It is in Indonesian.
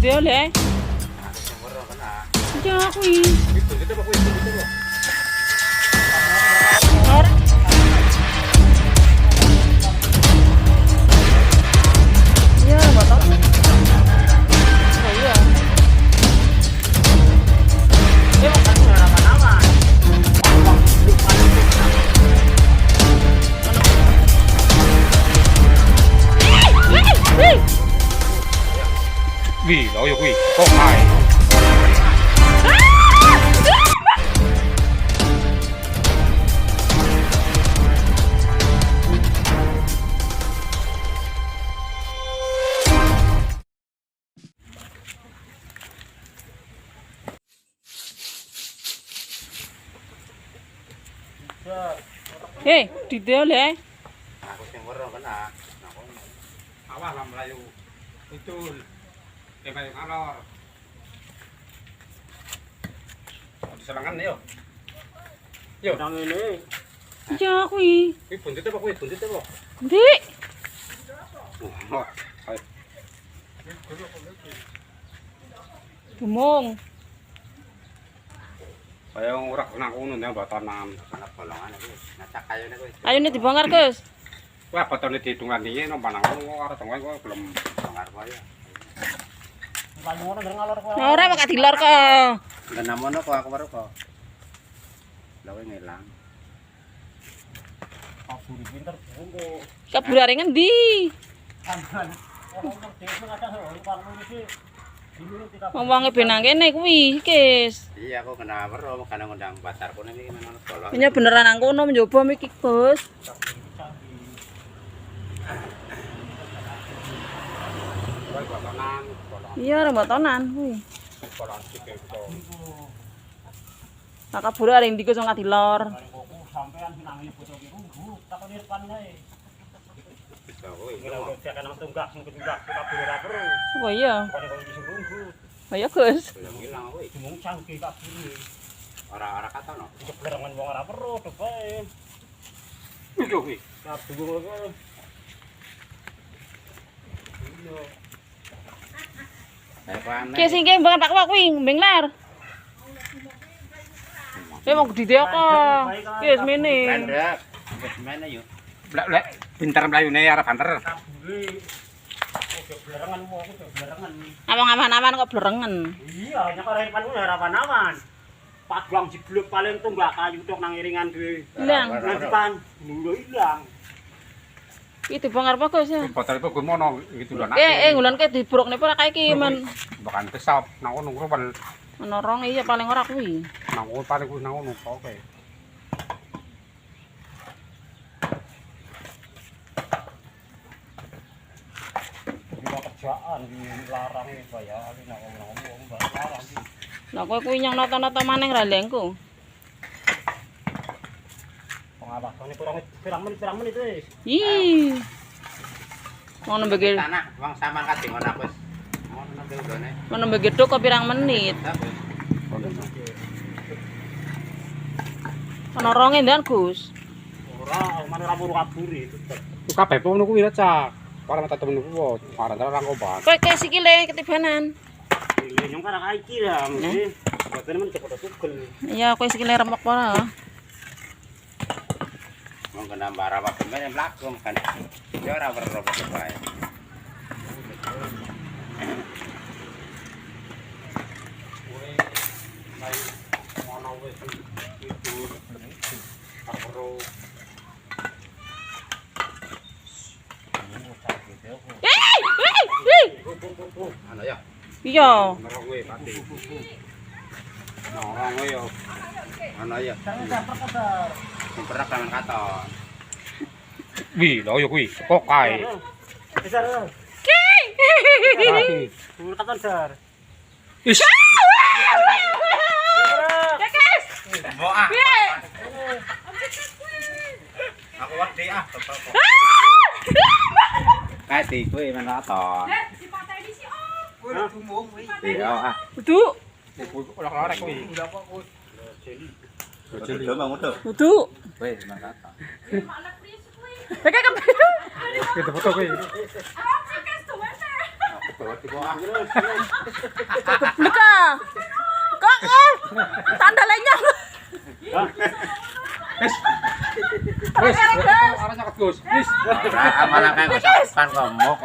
detail le. Ya kuwi. Ora. Ya, batal. Oh iya. Makan apa-apa. Wih, lho yo kuwi. Kok ae. Detail le. Aku sing weruh kena. Awas lah melayu. Betul. Kayak ngalor. Diselangan yo. Yo, nang ngene. Ya kuwi. Kuwi buntut apa kuwi? Buntut apa? Ndik. Oh, ayo. Gumung. Kaya ora kena ngono nang batanan. Ana bolongan iki. Ngacak kayune kuwi. Ayune dibongkar, Gus. Wah, batane dihitungan iki nang panang ngono karo tengok kok belum Bongkar wae. Ora kok dilor kok. Lah namono kok aku weruh kok. Lah kowe ngilang. Kabur pinter bungo. Kaburare ngendi? Sampeyan. Wong desa kadang ora parno iki. Wong-wonge ben nang kene kuwi, Kis. Iya aku kena weruh kan ngundang pasar kono iki menawa bolong. Ini beneran nang kono mencoba iki, Gus. batanan, Iya, ora botonan kuwi. bolan sik iso. Lah kabure areng ndi Gus wong dilor. Sampeyan sinangi foto iki runggu, takoni depan ae. Bisa kowe. Ora kok tekan nang tunggak sing tunggak kabur ora perlu. Oh iya. Bukan kok iki sing runggu. Oh iya, Gus. Belum ilang kowe. Dimung cangke kabur. Ora katono. Jeblerengan wong ora perlu to bae. Lho kuwi. Kabur kok. Iya. Ki sing ki mbang Pak kuwi mbeng lar. Mau gede kok. Ki semene. Landek. Wis mene yuk. Lek pinter mlayune arep banter. Kabure. Kok jeblerengan wong kok jeblerengan. Awang aman-aman kok blerengen. Iya, nek ora depan ku ora aman. Padang jeblok paling tunggak kayu tok nang iringan dhewe. Ilang. Nang depan lho ilang. Iki dibongkar apa Gus ya? Botol iku gue mono gitu lho. Ngulan ke dibrokne ora kae iki men. Bahkan kesap nang ngono ruwel. Menorong iya paling ora kuwi. Nang ngono paling kuwi nang ngono oke. Dina kerjaan iki larang bayar nang ngomong larang iki. Lah kowe kuwi nyang nata-nata maning ra lengku. Pengawasane kurang pirang menit wis. Ih. Ngono mbege Tanah wong sampean kadhe ngono aku wis. Ngono nang ndone. ngono mbege tok kok pirang menit. Ana ronge ndan Gus. Ora, mana ora muru kaburi. Ku kabeh ngono kuwi ra cak. Ora mata temen ku ora ora ngobat. Kowe ke sikile ketibanan. Iki nyong kara kae iki lah, mesti. Batene men cepet tugel. Iya kowe sikile remuk ora. Wong kena mbara apa ben mlaku kan. Ya ora weruh kok bae. Ngono wis itu. Karo Ano ya? Iya. karo kowe pati. Nang ngono yo. Ano ya? Sing perak kan katon. Wih, lho yo kuwi. Kok ae. Besar. Tapi Tur katon dar. is Dekes. Mbok ah. Aku wedi ah bapak. Kae di kowe men katon. Iya ah. Kudu. ora kuwi. Udah mau udah. Kudu. Weh men katon. Dekes kabeh. Itu foto kuwi. Leka. Kok sandalnya. Wes, arah cakep Gus. Wis. Malah kayak kesakitan kok mok.